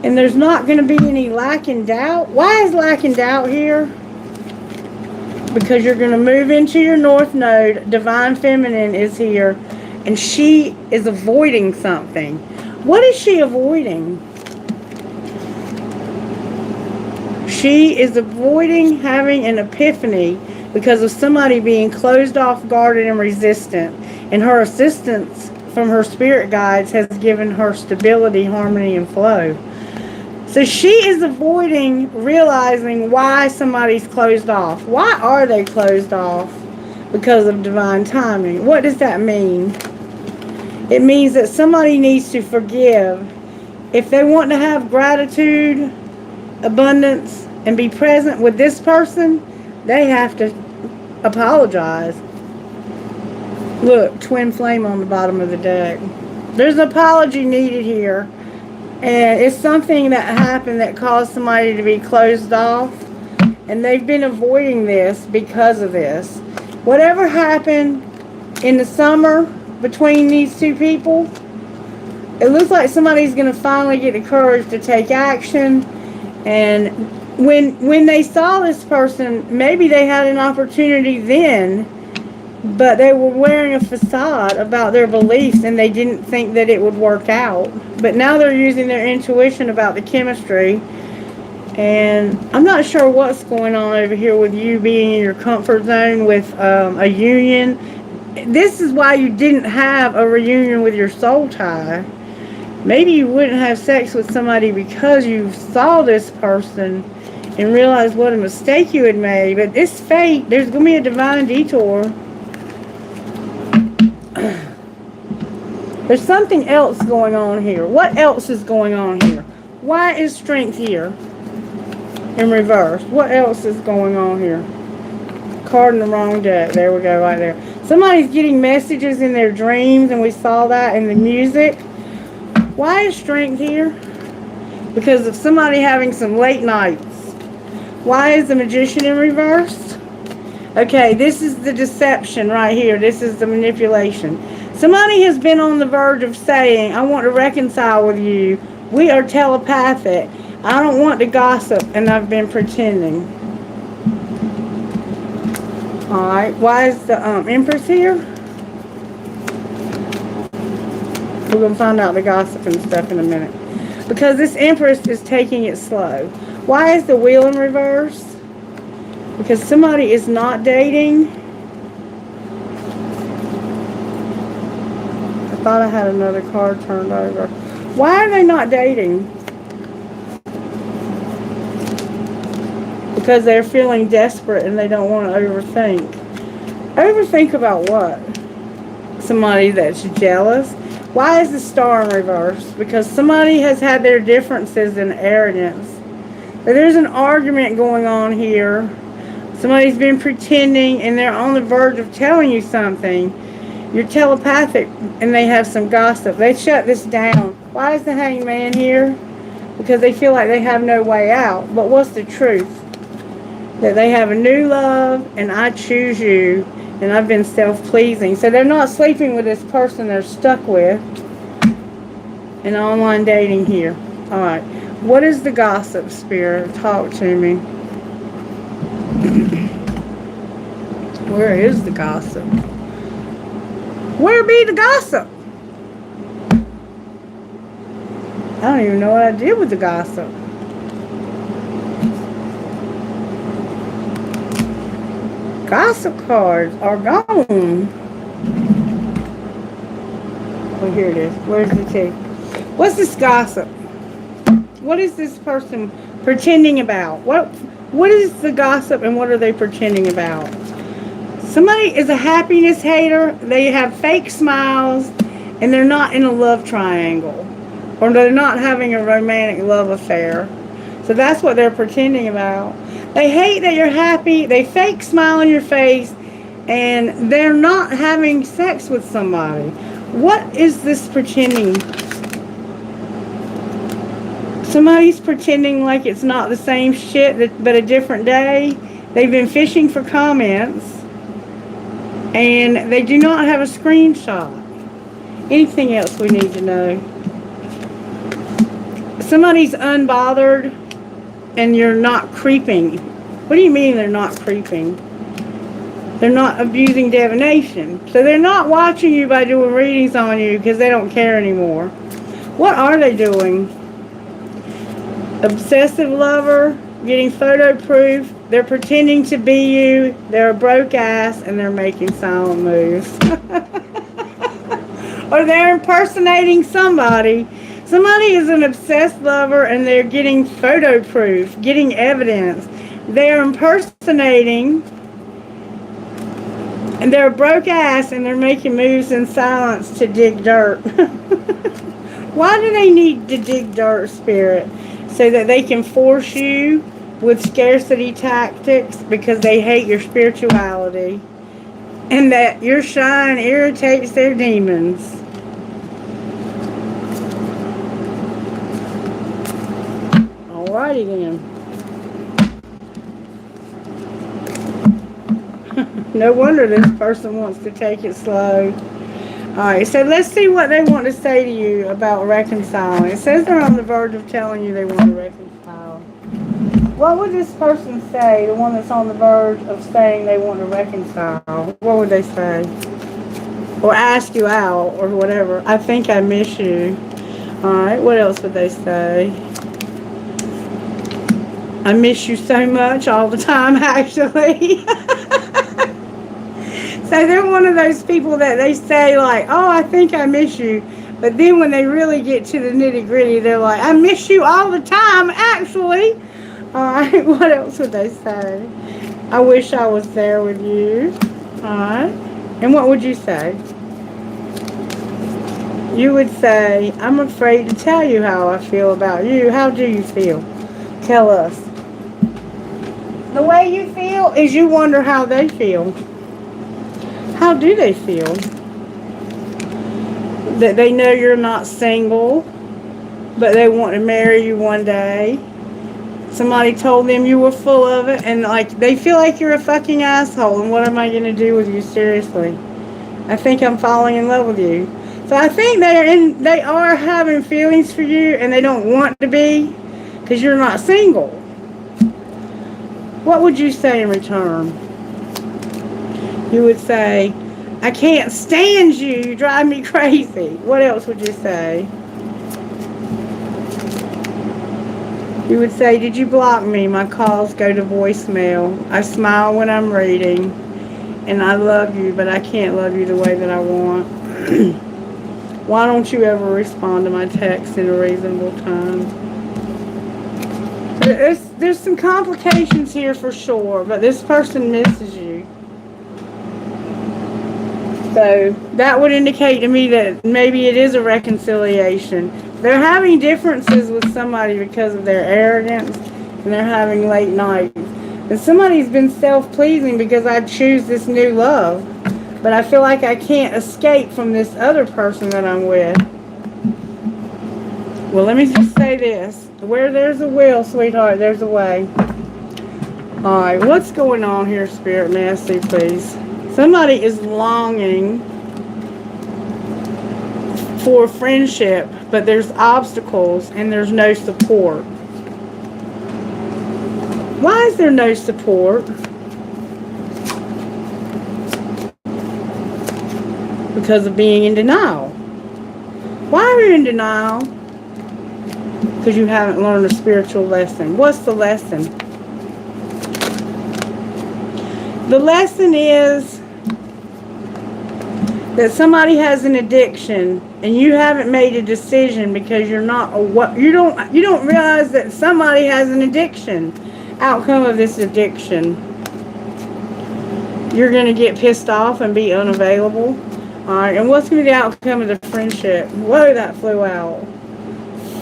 And there's not going to be any lack in doubt. Why is lack in doubt here? Because you're going to move into your North Node. Divine Feminine is here. And she is avoiding something. What is she avoiding? She is avoiding having an epiphany because of somebody being closed off, guarded, and resistant. And her assistance from her spirit guides has given her stability, harmony, and flow. So she is avoiding realizing why somebody's closed off. Why are they closed off? Because of divine timing. What does that mean? It means that somebody needs to forgive. If they want to have gratitude, abundance, and be present with this person, they have to apologize. Look, twin flame on the bottom of the deck. There's an apology needed here. And it's something that happened that caused somebody to be closed off. And they've been avoiding this because of this. Whatever happened in the summer between these two people, it looks like somebody's going to finally get the courage to take action. And when they saw this person, maybe they had an opportunity then, but they were wearing a facade about their beliefs and they didn't think that it would work out. But now they're using their intuition about the chemistry. And I'm not sure what's going on over here with you being in your comfort zone with a union. This is why you didn't have a reunion with your soul tie. Maybe you wouldn't have sex with somebody because you saw this person and realized what a mistake you had made. But it's fate. There's going to be a divine detour. There's something else going on here. What else is going on here? Why is strength here in reverse? What else is going on here? Card in the wrong deck. There we go, right there. Somebody's getting messages in their dreams, and we saw that in the music. Why is strength here? Because of somebody having some late nights. Why is the magician in reverse? Okay, this is the deception right here. This is the manipulation. Somebody has been on the verge of saying, I want to reconcile with you. We are telepathic. I don't want to gossip, and I've been pretending. Alright, why is the Empress here? We're going to find out the gossip and stuff in a minute. Because this Empress is taking it slow. Why is the Wheel in reverse? Because somebody is not dating. I thought I had another card turned over. Why are they not dating? Because they're feeling desperate and they don't want to overthink. Overthink about what? Somebody that's jealous. Why is the Star in reverse? Because somebody has had their differences and arrogance. But there's an argument going on here. Somebody's been pretending and they're on the verge of telling you something. You're telepathic and they have some gossip. They shut this down. Why is the Hangman here? Because they feel like they have no way out. But what's the truth? That they have a new love and I choose you and I've been self-pleasing. So they're not sleeping with this person they're stuck with. And online dating here. Alright. What is the gossip, Spirit? Talk to me. Where is the gossip? Where be the gossip? I don't even know what I did with the gossip. Gossip cards are gone. Oh, here it is. Where's the tea? What's this gossip? What is this person pretending about? What is the gossip and what are they pretending about? Somebody is a happiness hater. They have fake smiles and they're not in a love triangle. Or they're not having a romantic love affair. So that's what they're pretending about. They hate that you're happy. They fake smile on your face. And they're not having sex with somebody. What is this pretending? Somebody's pretending like it's not the same shit but a different day. They've been fishing for comments. And they do not have a screenshot. Anything else we need to know? Somebody's unbothered and you're not creeping. What do you mean they're not creeping? They're not abusing divination. So they're not watching you by doing readings on you because they don't care anymore. What are they doing? Obsessive lover, getting photo proof. They're pretending to be you. They're a broke ass and they're making silent moves. Or they're impersonating somebody. Somebody is an obsessed lover and they're getting photo proof, getting evidence. They're impersonating And they're a broke ass and they're making moves in silence to dig dirt. Why do they need to dig dirt, Spirit? So that they can force you with scarcity tactics because they hate your spirituality. And that your shine irritates their demons. Alrighty then. No wonder this person wants to take it slow. Alright, so let's see what they want to say to you about reconciling. It says they're on the verge of telling you they want to reconcile. What would this person say, the one that's on the verge of saying they want to reconcile? What would they say? Or ask you out, or whatever. I think I miss you. Alright, what else would they say? I miss you so much all the time, actually. So they're one of those people that they say like, oh, I think I miss you. But then when they really get to the nitty gritty, they're like, I miss you all the time, actually. Alright, what else would they say? I wish I was there with you. Alright. And what would you say? You would say, I'm afraid to tell you how I feel about you. How do you feel? Tell us. The way you feel is you wonder how they feel. How do they feel? That they know you're not single, but they want to marry you one day. Somebody told them you were full of it, and like they feel like you're a fucking asshole, and what am I going to do with you? Seriously. I think I'm falling in love with you. So I think they are having feelings for you, and they don't want to be, because you're not single. What would you say in return? You would say, I can't stand you. You drive me crazy. What else would you say? You would say, did you block me? My calls go to voicemail. I smile when I'm reading. And I love you, but I can't love you the way that I want. Why don't you ever respond to my text in a reasonable time? There's some complications here for sure, but this person misses you. So that would indicate to me that maybe it is a reconciliation. They're having differences with somebody because of their arrogance, and they're having late nights. And somebody's been self-pleasing because I choose this new love. But I feel like I can't escape from this other person that I'm with. Well, let me just say this. Where there's a will, sweetheart, there's a way. Alright, what's going on here, Spirit? May I see, please? Somebody is longing for friendship, but there's obstacles and there's no support. Why is there no support? Because of being in denial. Why are you in denial? Because you haven't learned a spiritual lesson. What's the lesson? The lesson is that somebody has an addiction and you haven't made a decision because you're not you don't realize that somebody has an addiction. Outcome of this addiction, you're going to get pissed off and be unavailable. Alright, and what's going to be the outcome of the friendship? Whoa, that flew out.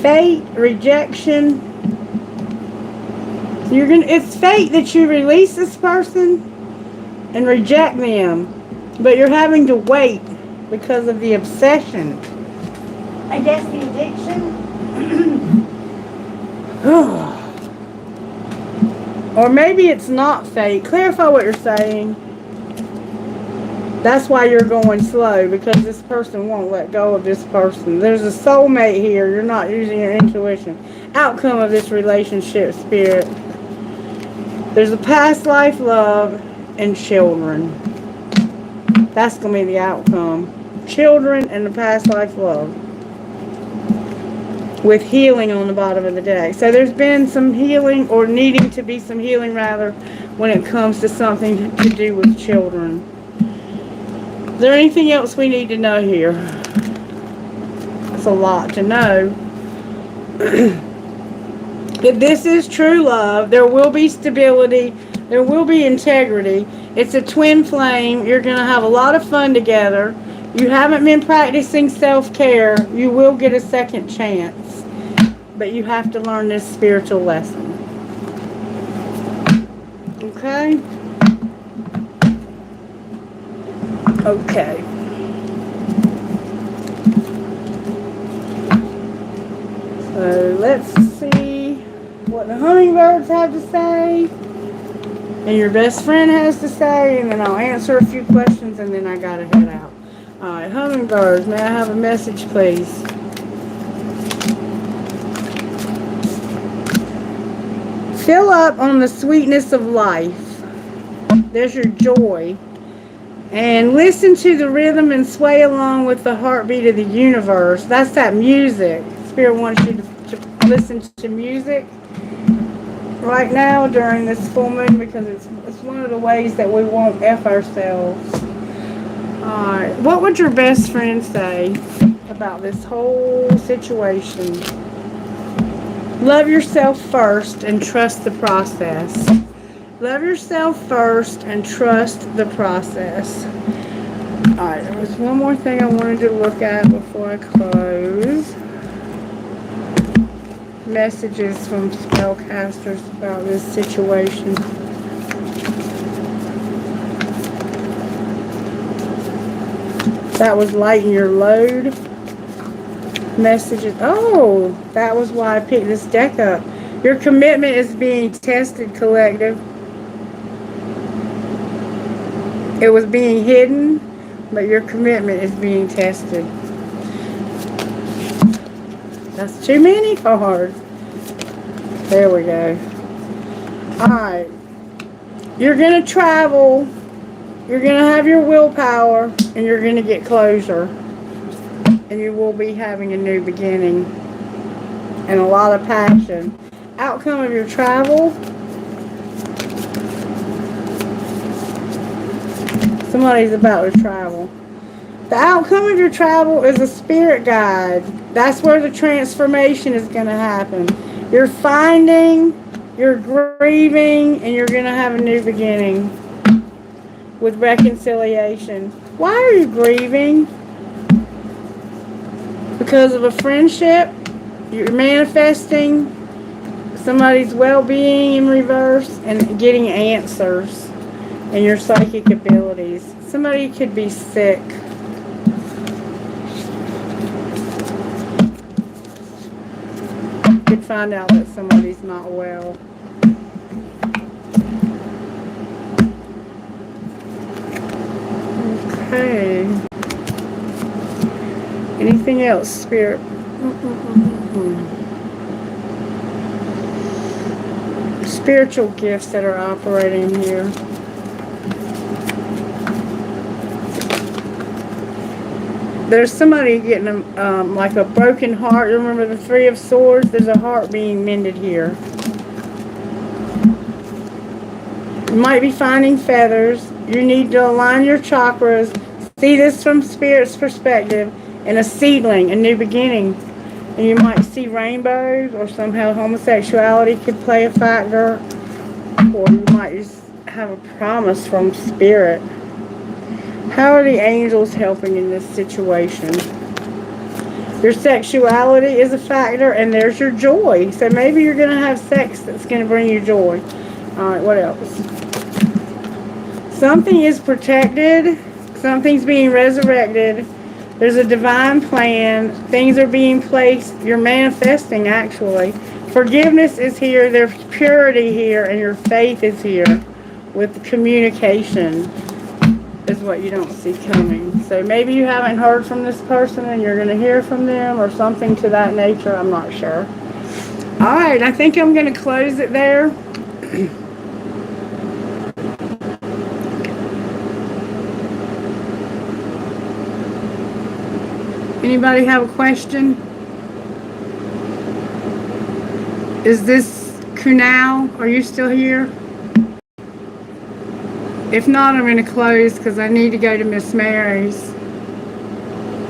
Fate, rejection. It's fate that you release this person and reject them. But you're having to wait because of the obsession. I guess the addiction. Or maybe it's not fate. Clarify what you're saying. That's why you're going slow, because this person won't let go of this person. There's a soulmate here. You're not using your intuition. Outcome of this relationship, Spirit. There's a past life love and children. That's going to be the outcome. Children and the past life love. With healing on the bottom of the deck. So there's been some healing, or needing to be some healing rather, when it comes to something to do with children. Is there anything else we need to know here? It's a lot to know. If this is true love, there will be stability, there will be integrity, It's a twin flame. You're going to have a lot of fun together. You haven't been practicing self-care. You will get a second chance. But you have to learn this spiritual lesson. Okay? Okay. So let's see what the hummingbirds have to say and your best friend has to say, and then I'll answer a few questions, and then I gotta head out. Alright, hummingbirds, may I have a message, please? Fill up on the sweetness of life. There's your joy. And listen to the rhythm and sway along with the heartbeat of the universe. That's that music. Spirit wants you to listen to music right now during this full moon, because it's one of the ways that we won't F ourselves. Alright, what would your best friend say about this whole situation? Love yourself first and trust the process. Love yourself first and trust the process. Alright, there was one more thing I wanted to look at before I close. Messages from spellcasters about this situation. That was lighten your load. Messages. Oh, that was why I picked this deck up. Your commitment is being tested, collective. It was being hidden, but your commitment is being tested. That's too many cards. There we go. Alright. You're going to travel. You're going to have your willpower, and you're going to get closure. And you will be having a new beginning. And a lot of passion. Outcome of your travel. Somebody's about to travel. The outcome of your travel is a spirit guide. That's where the transformation is going to happen. You're finding, you're grieving, and you're going to have a new beginning with reconciliation. Why are you grieving? Because of a friendship. You're manifesting somebody's well-being in reverse and getting answers in your psychic abilities. Somebody could be sick. You could find out that somebody's not well. Okay. Anything else, Spirit? Spiritual gifts that are operating here. There's somebody getting like a broken heart. Remember the Three of Swords? There's a heart being mended here. You might be finding feathers. You need to align your chakras. See this from Spirit's perspective. And a seedling, a new beginning. And you might see rainbows, or somehow homosexuality could play a factor. Or you might just have a promise from Spirit. How are the angels helping in this situation? Your sexuality is a factor, and there's your joy. So maybe you're going to have sex that's going to bring you joy. Alright, what else? Something is protected. Something's being resurrected. There's a divine plan. Things are being placed. You're manifesting, actually. Forgiveness is here. There's purity here, and your faith is here with communication. Is what you don't see coming. So maybe you haven't heard from this person and you're going to hear from them, or something to that nature. I'm not sure. Alright, I think I'm going to close it there. Anybody have a question? Is this Kunal? Are you still here? If not, I'm going to close because I need to go to Miss Mary's.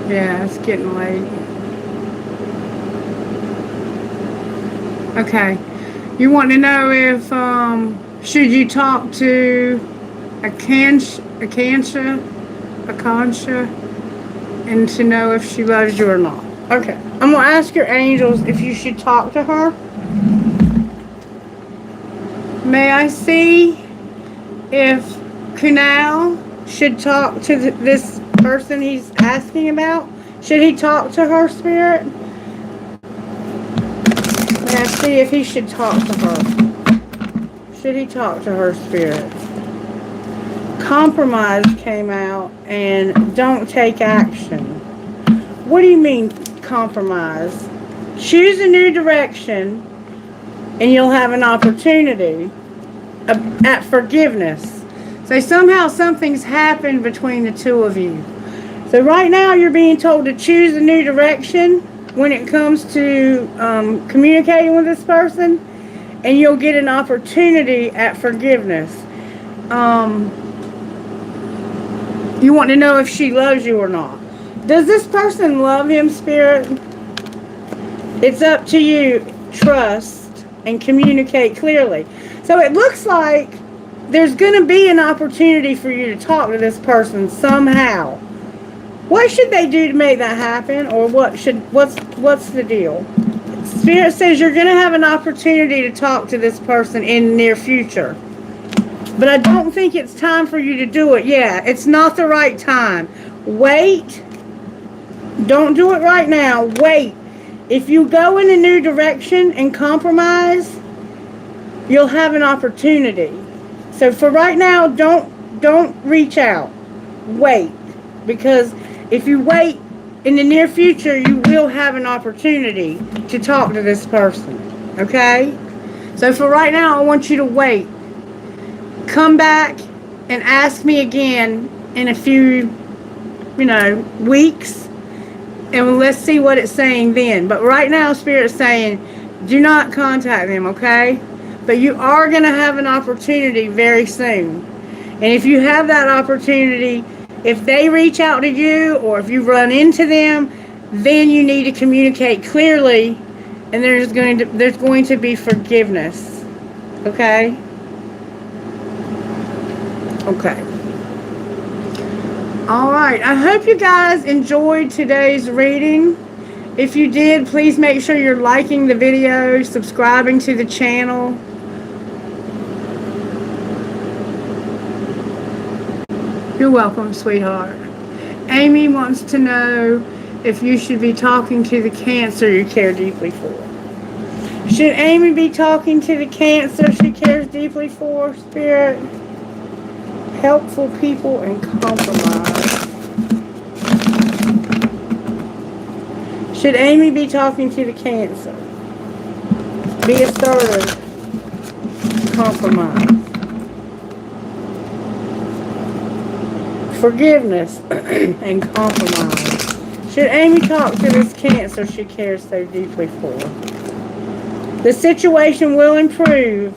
Yeah, it's getting late. Okay. You want to know if, should you talk to Akansha, and to know if she loves you or not. Okay, I'm gonna ask your angels if you should talk to her. May I see if Kunal should talk to this person he's asking about? Should he talk to her, Spirit? May I see if he should talk to her? Should he talk to her, Spirit? Compromise came out and don't take action. What do you mean compromise? Choose a new direction and you'll have an opportunity at forgiveness. So somehow something's happened between the two of you. So right now you're being told to choose a new direction when it comes to communicating with this person, and you'll get an opportunity at forgiveness. You want to know if she loves you or not. Does this person love him, Spirit? It's up to you. Trust and communicate clearly. So it looks like there's going to be an opportunity for you to talk to this person somehow. What should they do to make that happen? Or what's the deal? Spirit says you're going to have an opportunity to talk to this person in the near future. But I don't think it's time for you to do it. Yeah, it's not the right time. Wait. Don't do it right now. Wait. If you go in a new direction and compromise, you'll have an opportunity. So for right now, don't reach out. Wait. Because if you wait in the near future, you will have an opportunity to talk to this person. Okay? So for right now, I want you to wait. Come back and ask me again in a few, weeks. And let's see what it's saying then. But right now, Spirit's saying, do not contact them, okay? But you are going to have an opportunity very soon. And if you have that opportunity, if they reach out to you or if you run into them, then you need to communicate clearly, and there's going to be forgiveness. Okay? Okay. All right. I hope you guys enjoyed today's reading. If you did, please make sure you're liking the video, subscribing to the channel. You're welcome, sweetheart. Amy wants to know if you should be talking to the Cancer you care deeply for. Should Amy be talking to the Cancer she cares deeply for, Spirit? Helpful people and compromise. Should Amy be talking to the Cancer? Be assertive. Compromise. Forgiveness and compromise. Should Amy talk to this Cancer she cares so deeply for? The situation will improve.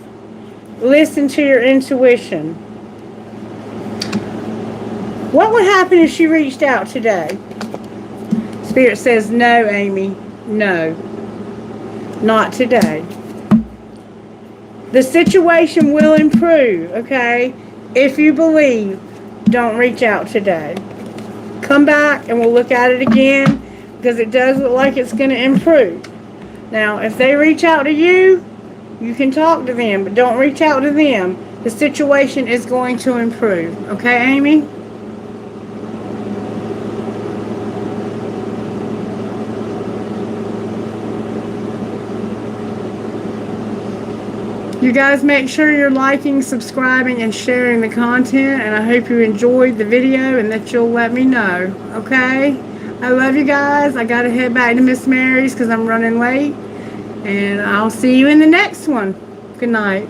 Listen to your intuition. What would happen if she reached out today? Spirit says, no, Amy. No. Not today. The situation will improve, okay? If you believe, don't reach out today. Come back and we'll look at it again, because it does look like it's going to improve. Now, if they reach out to you, you can talk to them, but don't reach out to them. The situation is going to improve. Okay, Amy? You guys make sure you're liking, subscribing, and sharing the content, and I hope you enjoyed the video and that you'll let me know, okay? I love you guys. I gotta head back to Miss Mary's because I'm running late, and I'll see you in the next one. Good night.